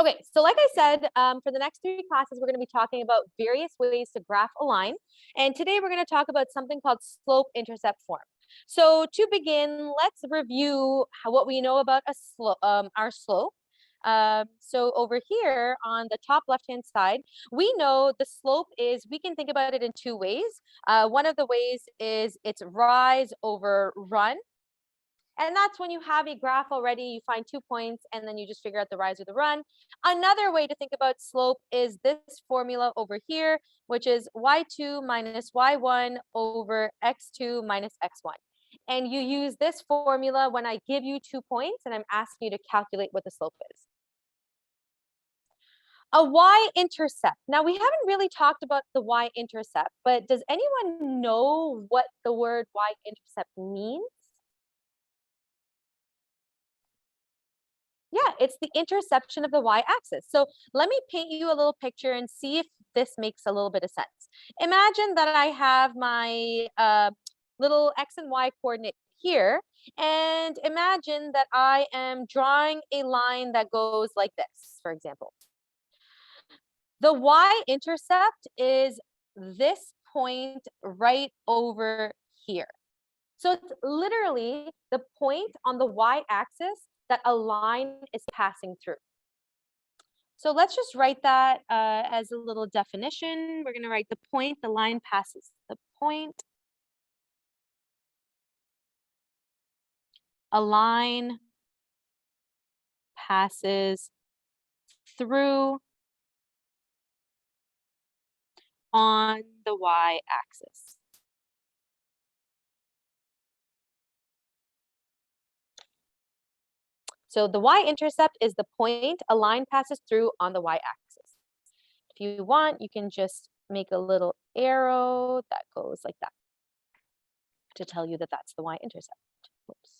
Okay, so like I said, for the next 3 classes, we're going to be talking about various ways to graph a line. And today we're going to talk about something called slope-intercept form. So to begin, let's review what we know about our slope. So over here on the top left-hand side, we know the slope is, we can think about it in 2 ways. One of the ways is its rise over run. And that's when you have a graph already, you find 2 points, and then you just figure out the rise or the run. Another way to think about slope is this formula over here, which is y2 minus y1 over x2 minus x1. And you use this formula when I give you 2 points and I'm asking you to calculate what the slope is. A y-intercept. Now, we haven't really talked about the y-intercept, but does anyone know what the word y-intercept means? Yeah, it's the interception of the y-axis. So let me paint you a little picture and see if this makes a little bit of sense. Imagine that I have my little x and y coordinate here, and imagine that I am drawing a line that goes like this, for example. The y-intercept is this point right over here. So it's literally the point on the y-axis that a line is passing through. So let's just write that as a little definition. We're going to write the point, the line passes the point. A line passes through on the y-axis. So the y-intercept is the point a line passes through on the y-axis. If you want, you can just make a little arrow that goes like that to tell you that that's the y-intercept. Whoops.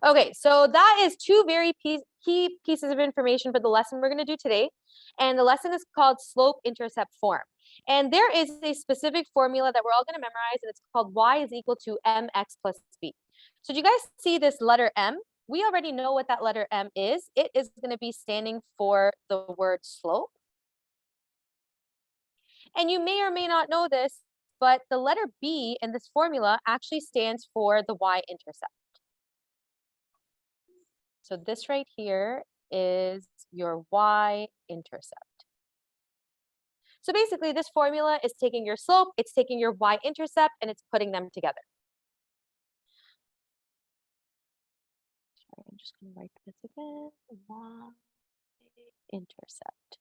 Okay, so that is 2 very key pieces of information for the lesson we're going to do today. And the lesson is called slope-intercept form. And there is a specific formula that we're all going to memorize, and it's called y is equal to mx plus b. So do you guys see this letter M? We already know what that letter M is. It is going to be standing for the word slope. And you may or may not know this, but the letter B in this formula actually stands for the y-intercept. So this right here is your y-intercept. So basically, this formula is taking your slope, it's taking your y-intercept, and it's putting them together. Sorry, I'm just going to write this again. Y-intercept.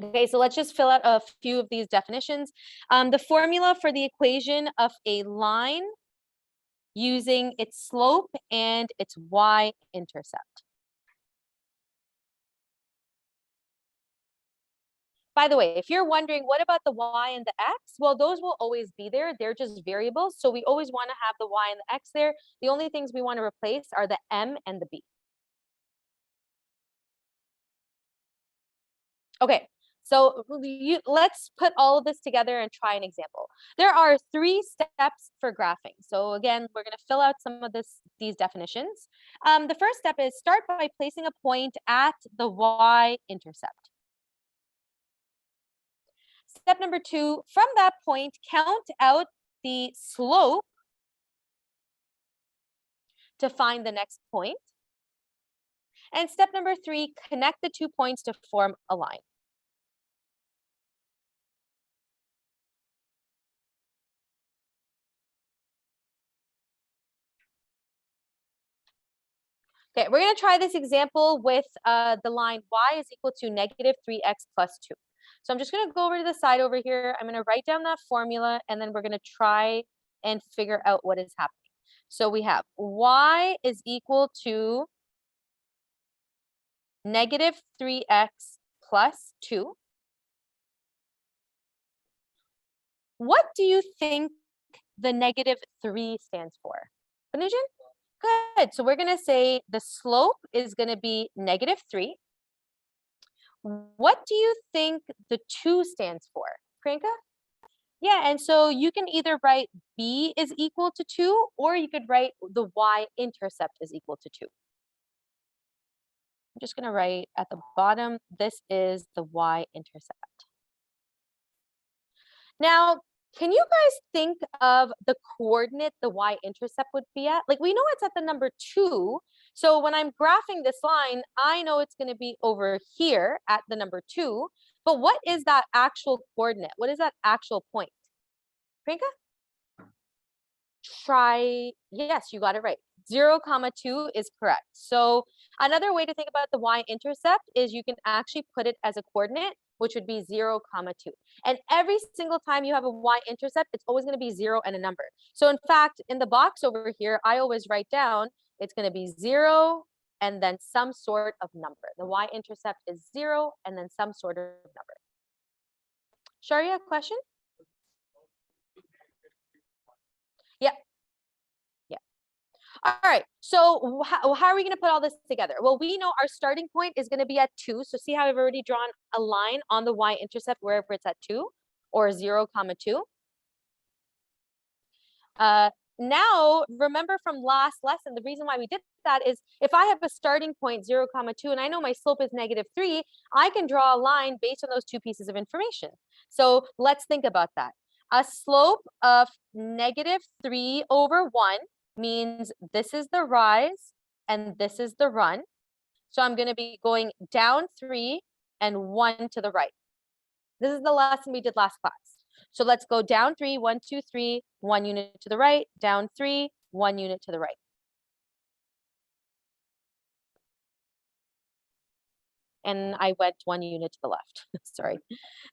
Okay, so let's just fill out a few of these definitions. The formula for the equation of a line using its slope and its y-intercept. By the way, if you're wondering what about the y and the x, well, those will always be there. They're just variables. So we always want to have the y and the x there. The only things we want to replace are the m and the b. Okay, so let's put all of this together and try an example. There are 3 steps for graphing. So again, we're going to fill out some of these definitions. The first step is start by placing a point at the y-intercept. Step number 2, from that point, count out the slope to find the next point. And step number 3, connect the 2 points to form a line. Okay, we're going to try this example with the line y is equal to negative 3x plus 2. So I'm just going to go over to the side over here. I'm going to write down that formula, and then we're going to try and figure out what is happening. So we have y is equal to negative 3x plus 2. What do you think the negative 3 stands for? Anujan? Good. So we're going to say the slope is going to be negative 3. What do you think the 2 stands for? Priyanka? Yeah, and so you can either write b is equal to 2, or you could write the y-intercept is equal to 2. I'm just going to write at the bottom, this is the y-intercept. Now, can you guys think of the coordinate the y-intercept would be at? Like, we know it's at the number 2. So when I'm graphing this line, I know it's going to be over here at the number 2. But what is that actual coordinate? What is that actual point? Priyanka? Yes, you got it right. 0, 2 is correct. So another way to think about the y-intercept is you can actually put it as a coordinate, which would be 0, 2. And every single time you have a y-intercept, it's always going to be 0 and a number. So in fact, in the box over here, I always write down, it's going to be 0 and then some sort of number. The y-intercept is 0 and then some sort of number. Sharia, question? Yeah. All right, so how are we going to put all this together? Well, we know our starting point is going to be at 2. So see how I've already drawn a line on the y-intercept wherever it's at 2 or 0, 2. Now, remember from last lesson, the reason why we did that is if I have a starting point 0, 2, and I know my slope is -3, I can draw a line based on those two pieces of information. So let's think about that. A slope of -3 over 1 means this is the rise and this is the run. So I'm going to be going down 3 and 1 to the right. This is the lesson we did last class. So let's go down 3, 1, 2, 3, 1 unit to the right, down 3, 1 unit to the right. And I went 1 unit to the left. Sorry.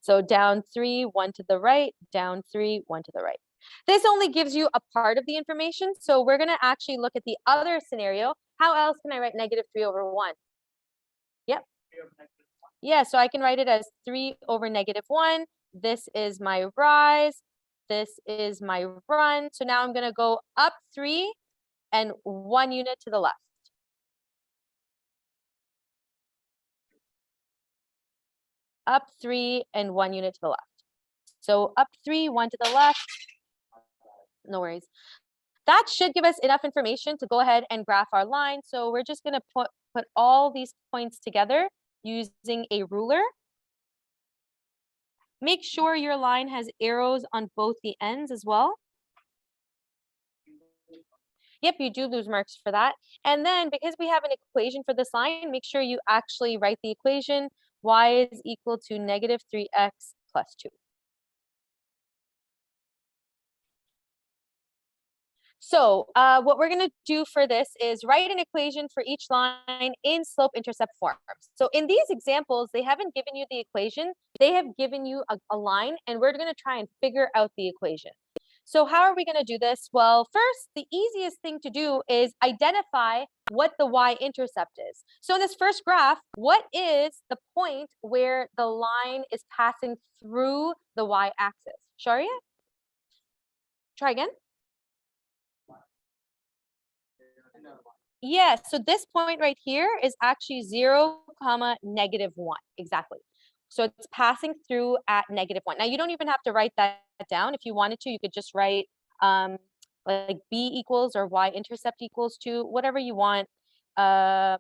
So down 3, 1 to the right, down 3, 1 to the right. This only gives you a part of the information. So we're going to actually look at the other scenario. How else can I write -3 over 1? Yep. Yeah, so I can write it as 3 over -1. This is my rise. This is my run. So now I'm going to go up 3 and 1 unit to the left. Up 3 and 1 unit to the left. So up 3, 1 to the left. No worries. That should give us enough information to go ahead and graph our line. So we're just going to put all these points together using a ruler. Make sure your line has arrows on both the ends as well. Yep, you do lose marks for that. And then because we have an equation for this line, make sure you actually write the equation. Y is equal to -3x plus 2. So what we're going to do for this is write an equation for each line in slope-intercept form. So in these examples, they haven't given you the equation. They have given you a line, and we're going to try and figure out the equation. So how are we going to do this? Well, first, the easiest thing to do is identify what the y-intercept is. So in this first graph, what is the point where the line is passing through the y-axis? Sharia? Try again. Yeah, so this point right here is actually 0, -1. Exactly. So it's passing through at -1. Now you don't even have to write that down. If you wanted to, you could just write like b equals or y-intercept equals to whatever you want. I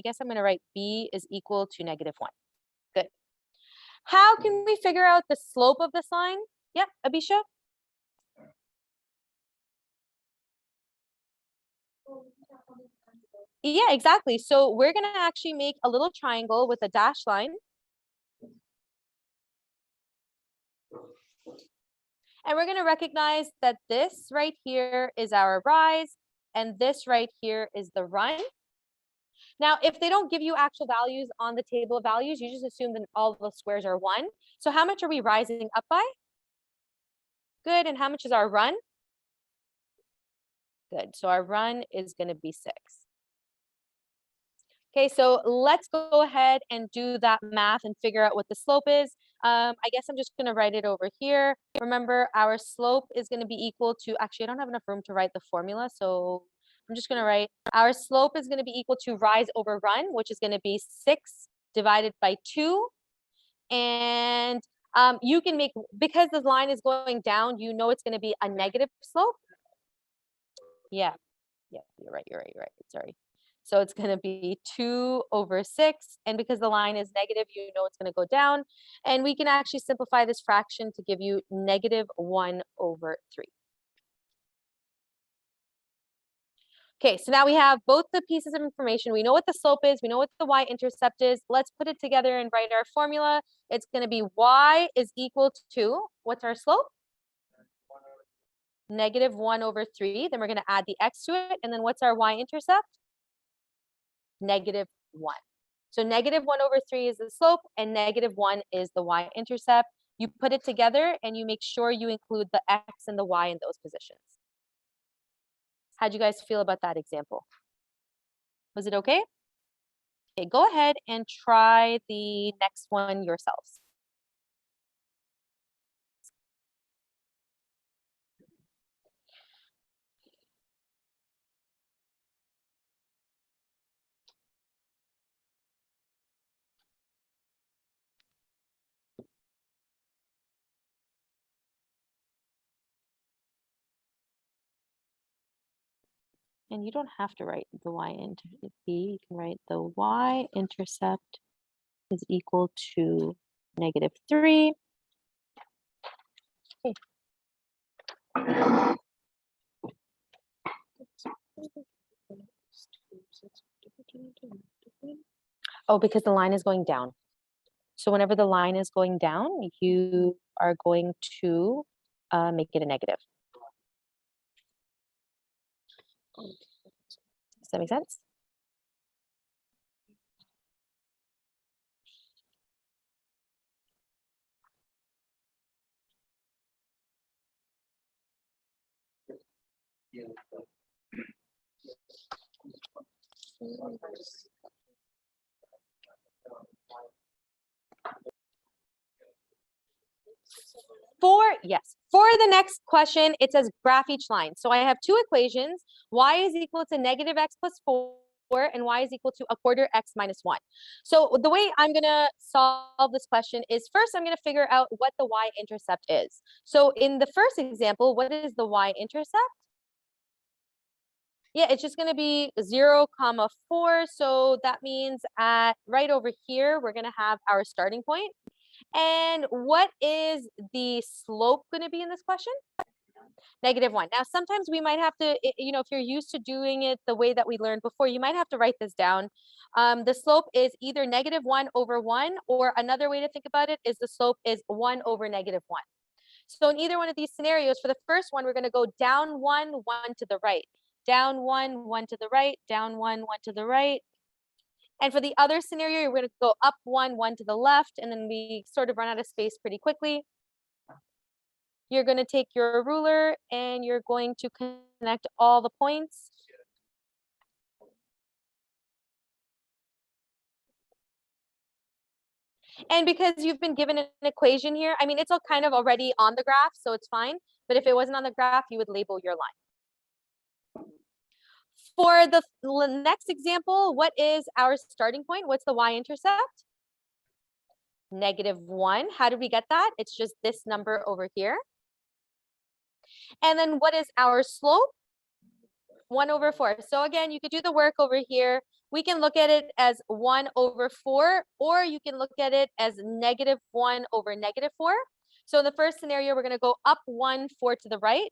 guess I'm going to write b is equal to -1. Good. How can we figure out the slope of this line? Yep, Abisha? Yeah, exactly. So we're going to actually make a little triangle with a dashed line. And we're going to recognize that this right here is our rise, and this right here is the run. Now, if they don't give you actual values on the table of values, you just assume that all the squares are 1. So how much are we rising up by? Good. And how much is our run? Good. So our run is going to be 6. Okay, so let's go ahead and do that math and figure out what the slope is. I guess I'm just going to write it over here. Remember, our slope is going to be equal to, actually, I don't have enough room to write the formula, so I'm just going to write, our slope is going to be equal to rise over run, which is going to be 6 divided by 2. And You can make, because this line is going down, you know it's going to be a negative slope. Yeah, you're right. Sorry. So it's going to be 2/6. And because the line is negative, you know it's going to go down. And we can actually simplify this fraction to give you -1/3. Okay, so now we have both the pieces of information. We know what the slope is. We know what the y-intercept is. Let's put it together and write our formula. It's going to be y is equal to, what's our slope? -1/3. Then we're going to add the x to it. And then what's our y-intercept? -1. So -1/3 is the slope and -1 is the y-intercept. You put it together and you make sure you include the x and the y in those positions. How'd you guys feel about that example? Was it okay? Okay, go ahead and try the next one yourselves. And you don't have to write the y-intercept. You can write the y-intercept is equal to -3. Okay. Oh, because the line is going down. So whenever the line is going down, you are going to make it a negative. Does that make sense? For the next question, it says graph each line. So I have two equations. Y is equal to -x plus 4 and y is equal to 1/4 x minus 1. So the way I'm going to solve this question is first I'm going to figure out what the y-intercept is. So in the first example, what is the y-intercept? Yeah, it's just going to be 0, 4. So that means at right over here, we're going to have our starting point. And what is the slope going to be in this question? -1. Now, sometimes we might have to, if you're used to doing it the way that we learned before, you might have to write this down. The slope is either -1/1, or another way to think about it is the slope is 1/-1. So in either one of these scenarios, for the first one, we're going to go down 1, 1 to the right, down 1, 1 to the right, down 1, 1 to the right. And for the other scenario, we're going to go up 1, 1 to the left, and then we sort of run out of space pretty quickly. You're going to take your ruler and you're going to connect all the points. And because you've been given an equation here, I mean, it's all kind of already on the graph, so it's fine. But if it wasn't on the graph, you would label your line. For the next example, what is our starting point? What's the y-intercept? -1. How did we get that? It's just this number over here. And then what is our slope? 1/4. So again, you could do the work over here. We can look at it as 1/4, or you can look at it as -1/-4. So in the first scenario, we're going to go up 1, 4 to the right.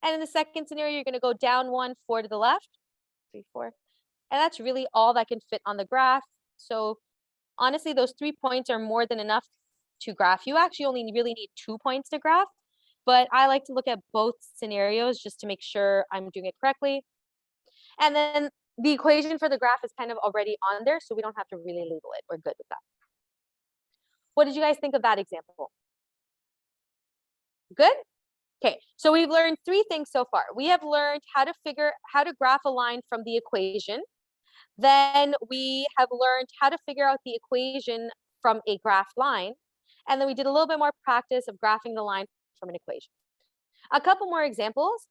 And in the second scenario, you're going to go down 1, 4 to the left. 3, 4. And that's really all that can fit on the graph. So honestly, those 3 points are more than enough to graph. You actually only really need 2 points to graph. But I like to look at both scenarios just to make sure I'm doing it correctly. And then the equation for the graph is kind of already on there, so we don't have to really label it. We're good with that. What did you guys think of that example? Good? Okay, so we've learned 3 things so far. We have learned how to graph a line from the equation. Then we have learned how to figure out the equation from a graph line. And then we did a little bit more practice of graphing the line from an equation. A couple more examples.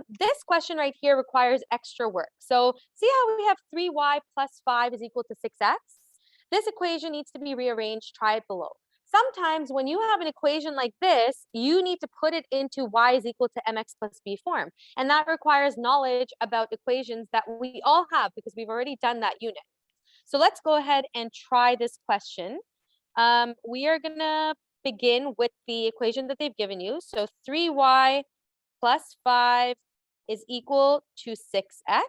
This question right here requires extra work. So see how we have 3y plus 5 is equal to 6x? This equation needs to be rearranged. Try it below. sometimes when you have an equation like this, you need to put it into y is equal to mx plus b form. And that requires knowledge about equations that we all have because we've already done that unit. So let's go ahead and try this question. We are gonna begin with the equation that they've given you. So 3y plus 5 is equal to 6x.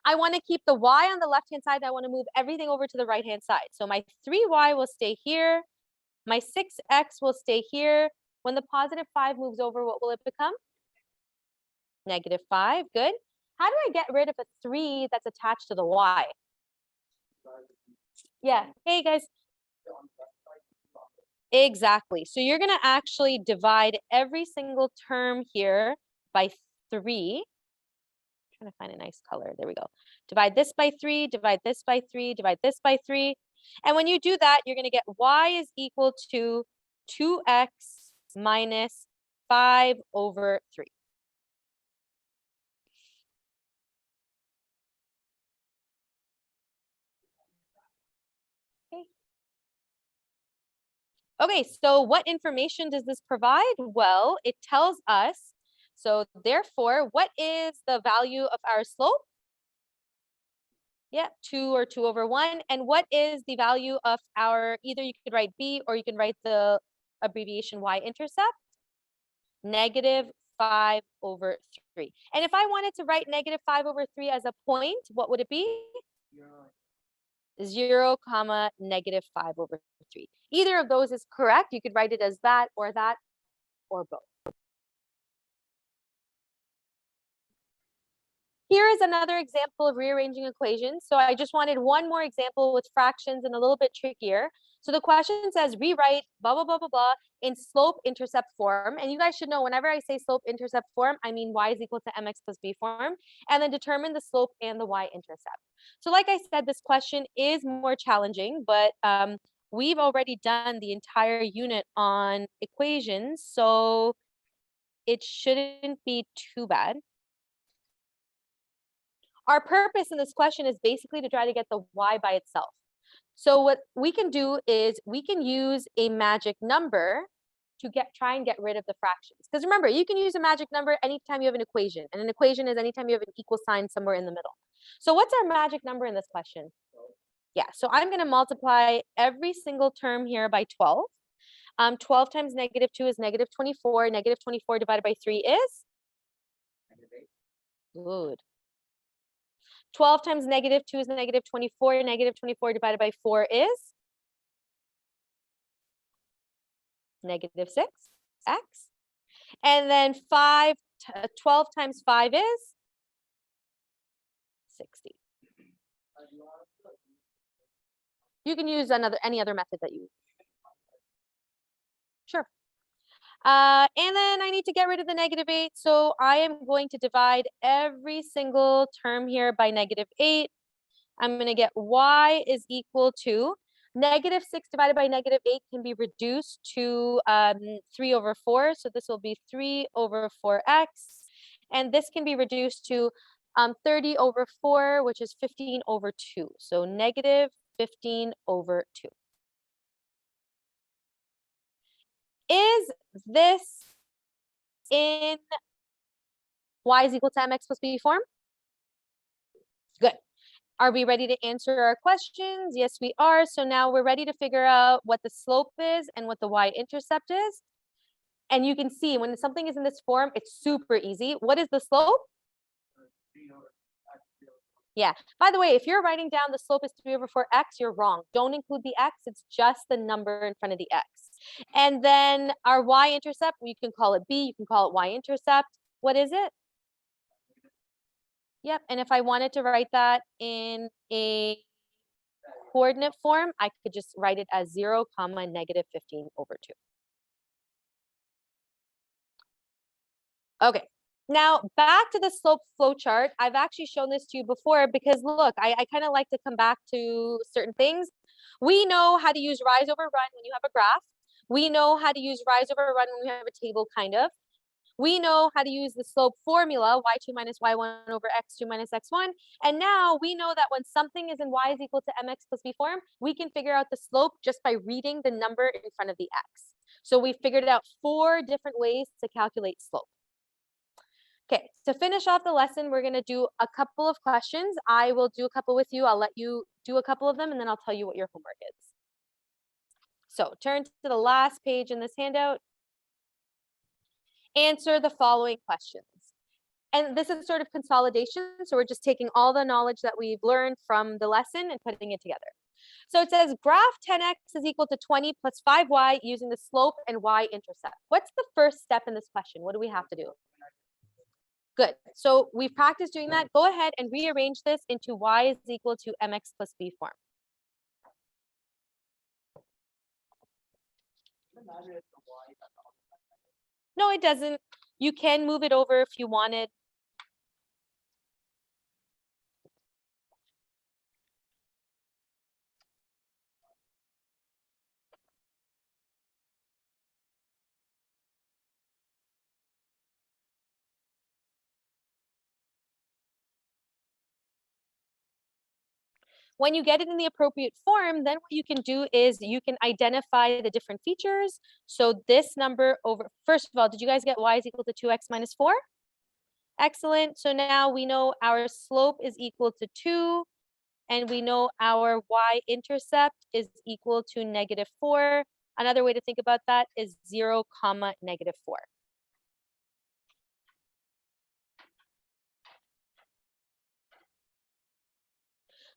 I want to keep the y on the left-hand side. I want to move everything over to the right-hand side. So my 3y will stay here. My 6x will stay here. When the positive 5 moves over, what will it become? Negative 5. Good. How do I get rid of a 3 that's attached to the y? Yeah. Hey, guys. Exactly. So you're going to actually divide every single term here by 3. Trying to find a nice color. There we go. Divide this by 3, divide this by 3, divide this by 3. And when you do that, you're going to get y is equal to 2x minus 5 over 3. Okay, so what information does this provide? Well, it tells us, so therefore, what is the value of our slope? Yeah, 2 or 2 over 1. And what is the value of our, either you could write b or you can write the abbreviation y-intercept? Negative 5 over 3. And if I wanted to write negative 5 over 3 as a point, what would it be? 0, comma, negative 5 over 3. Either of those is correct. You could write it as that, or both. Here is another example of rearranging equations. So I just wanted one more example with fractions and a little bit trickier. So the question says rewrite blah, blah, blah, blah, blah in slope-intercept form. And you guys should know whenever I say slope-intercept form, I mean y is equal to mx plus b form. And then determine the slope and the y-intercept. So like I said, this question is more challenging, but we've already done the entire unit on equations. So it shouldn't be too bad. Our purpose in this question is basically to try to get the y by itself. So what we can do is we can use a magic number to try and get rid of the fractions. Because remember, you can use a magic number anytime you have an equation. And an equation is anytime you have an equal sign somewhere in the middle. So what's our magic number in this question? Yeah, so I'm going to multiply every single term here by 12. 12 times negative 2 is negative 24. Negative 24 divided by 3 is? Good. 12 times negative 2 is negative 24. Negative 24 divided by 4 is? Negative 6x. And then 12 times 5 is? 60. You can use any other method that you Sure. And then I need to get rid of the negative 8. So I am going to divide every single term here by negative 8. I'm going to get y is equal to negative 6 divided by negative 8 can be reduced to 3 over 4. So this will be 3 over 4x. And this can be reduced to 30 over 4, which is 15 over 2. So negative 15 over 2. Is this in y is equal to mx plus b form? Good. Are we ready to answer our questions? Yes, we are. So now we're ready to figure out what the slope is and what the y-intercept is. And you can see when something is in this form, it's super easy. What is the slope? Yeah. By the way, if you're writing down the slope is 3 over 4x, you're wrong. Don't include the x. It's just the number in front of the x. And then our y-intercept, you can call it b, you can call it y-intercept. What is it? Yep. And if I wanted to write that in a coordinate form, I could just write it as 0, comma, negative 15 over 2. Okay. Now back to the slope flow chart. I've actually shown this to you before because look, I kind of like to come back to certain things. We know how to use rise over run when you have a graph. We know how to use rise over run when we have a table, kind of. We know how to use the slope formula, y2 minus y1 over x2 minus x1. And now we know that when something is in y is equal to mx plus b form, we can figure out the slope just by reading the number in front of the x. So we figured out 4 different ways to calculate slope. Okay, to finish off the lesson, we're gonna do a couple of questions. I will do a couple with you. I'll let you do a couple of them, and then I'll tell you what your homework is. So turn to the last page in this handout. Answer the following questions. And this is sort of consolidation. So we're just taking all the knowledge that we've learned from the lesson and putting it together. So it says graph 10x is equal to 20 plus 5y using the slope and y-intercept. What's the first step in this question? What do we have to do? Good. So we've practiced doing that. Go ahead and rearrange this into y is equal to mx plus b form. No, it doesn't. You can move it over if you wanted. When you get it in the appropriate form, then what you can do is you can identify the different features. So this number over, first of all, did you guys get y is equal to 2x minus 4? Excellent. So now we know our slope is equal to 2, and we know our y-intercept is equal to -4. Another way to think about that is 0, -4.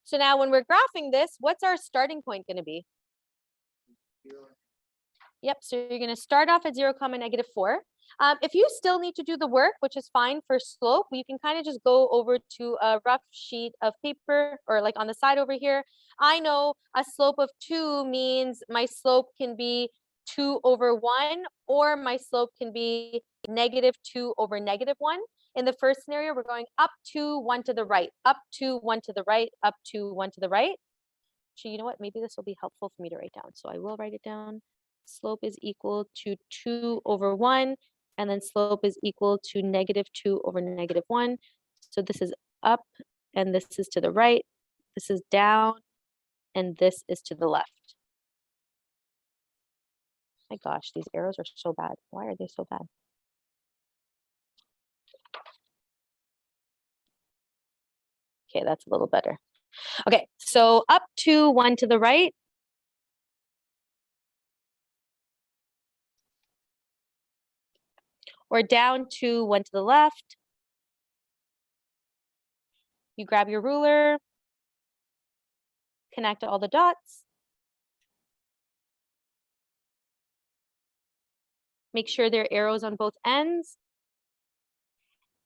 So now when we're graphing this, what's our starting point going to be? Yep, so you're going to start off at 0, -4. If you still need to do the work, which is fine for slope, you can kind of just go over to a rough sheet of paper or like on the side over here. I know a slope of 2 means my slope can be 2 over 1, or my slope can be -2 over -1. In the first scenario, we're going up 2, 1 to the right, up 2, 1 to the right, up 2, 1 to the right. Actually, you know what? Maybe this will be helpful for me to write down. So I will write it down. Slope is equal to 2 over 1, and then slope is equal to -2 over -1. So this is up, and this is to the right. This is down, and this is to the left. My gosh, these arrows are so bad. Why are they so bad? Okay, that's a little better. Okay, so up 2, 1 to the right. Or down 2, 1 to the left. You grab your ruler, connect all the dots. Make sure there are arrows on both ends.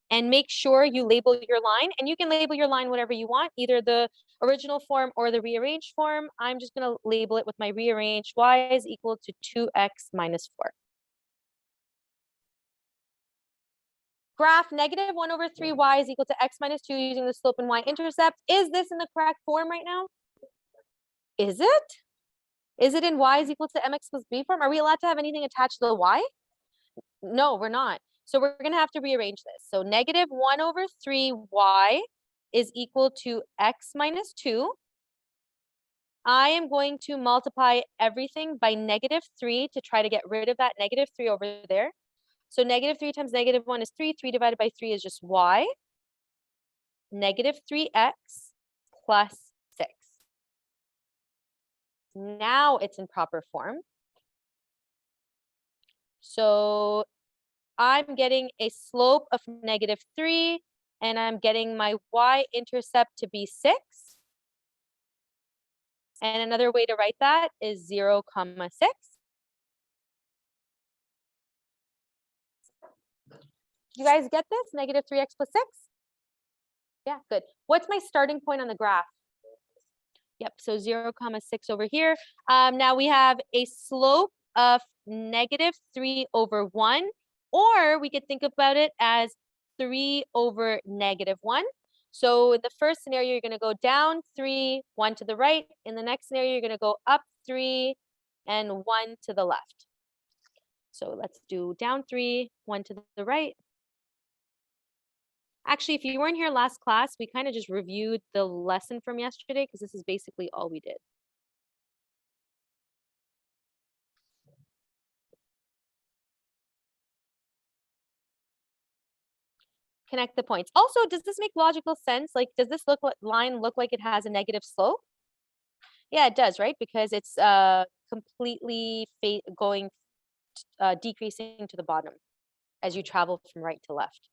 And make sure you label your line. And you can label your line whatever you want, either the original form or the rearranged form. I'm just going to label it with my rearranged. Y is equal to 2x minus 4. Graph -1 over 3y is equal to x minus 2 using the slope and y-intercept. Is this in the correct form right now? Is it? Is it in y is equal to mx plus b form? Are we allowed to have anything attached to the y? No, we're not. So we're going to have to rearrange this. So -1 over 3y is equal to x minus 2. I am going to multiply everything by -3 to try to get rid of that -3 over there. So -3 times -1 is 3. 3 divided by 3 is just y. -3x plus 6. Now it's in proper form. So I'm getting a slope of -3, and I'm getting my y-intercept to be 6. And another way to write that is 0, 6. You guys get this? -3x plus 6? Yeah, good. What's my starting point on the graph? Yep, so 0, 6 over here. Now we have a slope of -3 over 1, or we could think about it as 3 over -1. So in the first scenario, you're going to go down 3, 1 to the right. In the next scenario, you're going to go up 3 and 1 to the left. So let's do down 3, 1 to the right. Actually, if you weren't here last class, we kind of just reviewed the lesson from yesterday because this is basically all we did. Connect the points. Also, does this make logical sense? Like, does this line look like it has a negative slope? Yeah, it does, right? Because it's completely going decreasing to the bottom as you travel from right to left.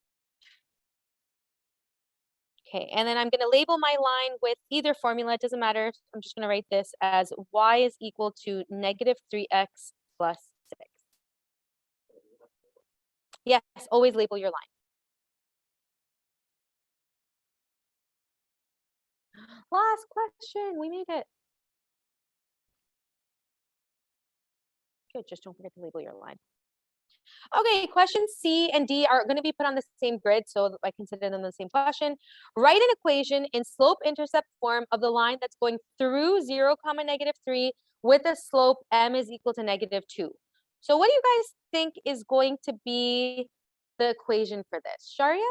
Okay, and then I'm going to label my line with either formula. It doesn't matter. I'm just going to write this as y is equal to negative 3x plus 6. Yes, always label your line. Last question. We made it. Good. Just don't forget to label your line. Okay, questions C and D are going to be put on the same grid, so I consider them the same question. Write an equation in slope-intercept form of the line that's going through 0, negative 3 with a slope m is equal to negative 2. So what do you guys think is going to be the equation for this? Sharia?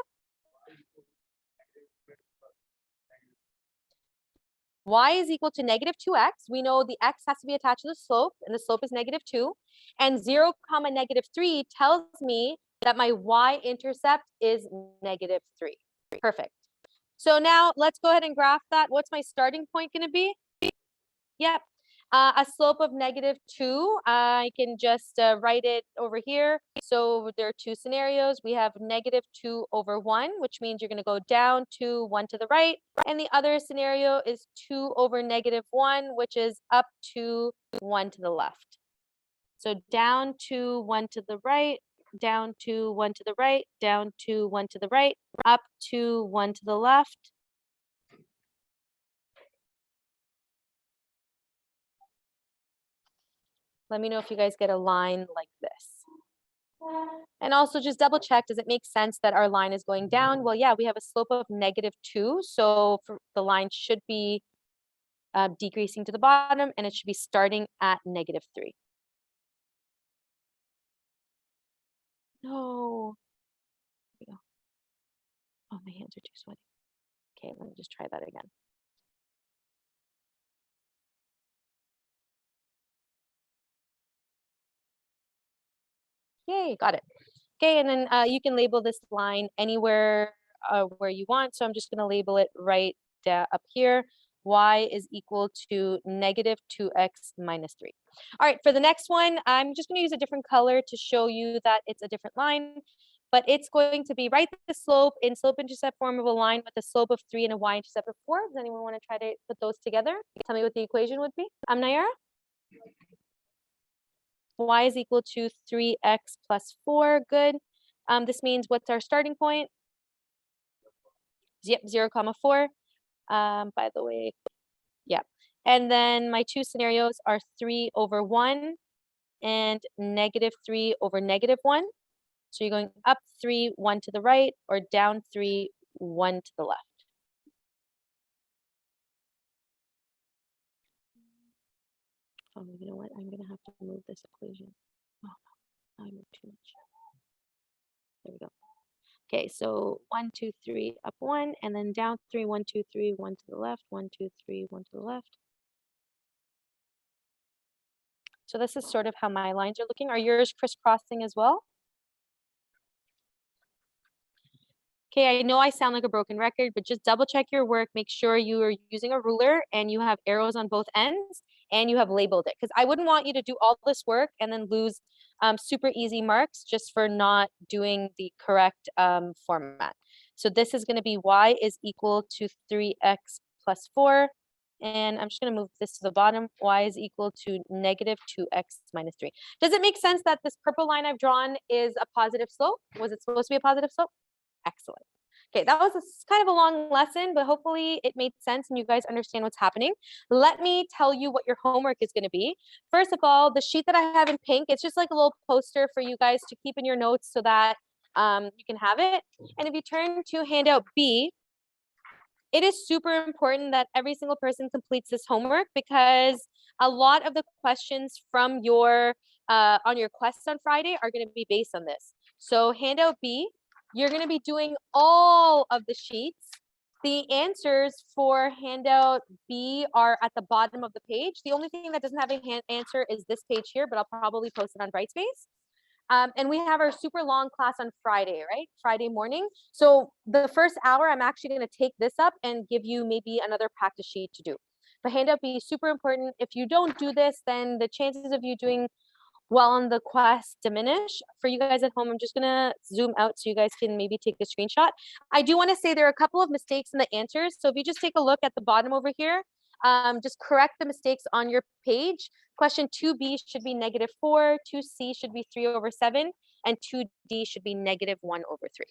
Y is equal to negative 2x. We know the x has to be attached to the slope, and the slope is negative 2. And 0, negative 3 tells me that my y-intercept is negative 3. Perfect. So now let's go ahead and graph that. What's my starting point going to be? Yep. A slope of negative 2. I can just write it over here. So there are two scenarios. We have negative 2 over 1, which means you're going to go down to 1 to the right. And the other scenario is 2 over negative 1, which is up to 1 to the left. So down to 1 to the right, down to 1 to the right, down to 1 to the right, up to 1 to the left. Let me know if you guys get a line like this. And also just double check, does it make sense that our line is going down? Well, yeah, we have a slope of negative 2. So the line should be decreasing to the bottom, and it should be starting at negative 3. No. Here we go. Oh, my hands are too sweaty. Okay, let me just try that again. Yay, got it. Okay, and then you can label this line anywhere where you want. So I'm just going to label it right up here. Y is equal to negative 2x minus 3. All right, for the next one, I'm just going to use a different color to show you that it's a different line. But it's going to be write the slope in slope-intercept form of a line with a slope of 3 and a y-intercept of 4. Does anyone want to try to put those together? Tell me what the equation would be. Nayara? Y is equal to 3x plus 4. Good. This means what's our starting point? Yep, 0, 4. By the way, yeah. And then my two scenarios are 3 over 1 and negative 3 over negative 1. So you're going up 3, 1 to the right, or down 3, 1 to the left. Oh, you know what? I'm going to have to move this equation. Oh, no, I moved too much. There we go. Okay, so 1, 2, 3, up 1, and then down 3, 1, 2, 3, 1 to the left, 1, 2, 3, 1 to the left. So this is sort of how my lines are looking. Are yours crisscrossing as well? Okay, I know I sound like a broken record, but just double check your work. Make sure you are using a ruler and you have arrows on both ends and you have labeled it. Because I wouldn't want you to do all this work and then lose super easy marks just for not doing the correct format. So this is going to be y is equal to 3x plus 4. And I'm just going to move this to the bottom. Y is equal to negative 2x minus 3. Does it make sense that this purple line I've drawn is a positive slope? Was it supposed to be a positive slope? Excellent. Okay, that was kind of a long lesson, but hopefully it made sense and you guys understand what's happening. Let me tell you what your homework is going to be. First of all, the sheet that I have in pink, it's just like a little poster for you guys to keep in your notes so that you can have it. And if you turn to handout B, it is super important that every single person completes this homework because A lot of the questions from your on your quests on Friday are going to be based on this. So handout B, you're going to be doing all of the sheets. The answers for handout B are at the bottom of the page. The only thing that doesn't have a answer is this page here, but I'll probably post it on Brightspace. And we have our super long class on Friday, right? Friday morning. So the first hour, I'm actually going to take this up and give you maybe another practice sheet to do. But handout B is super important. If you don't do this, then the chances of you doing well on the quest diminish. For you guys at home, I'm just gonna zoom out so you guys can maybe take a screenshot. I do want to say there are a couple of mistakes in the answers. So if you just take a look at the bottom over here, just correct the mistakes on your page. Question 2B should be -4, 2C should be 3/7, and 2D should be -1/3.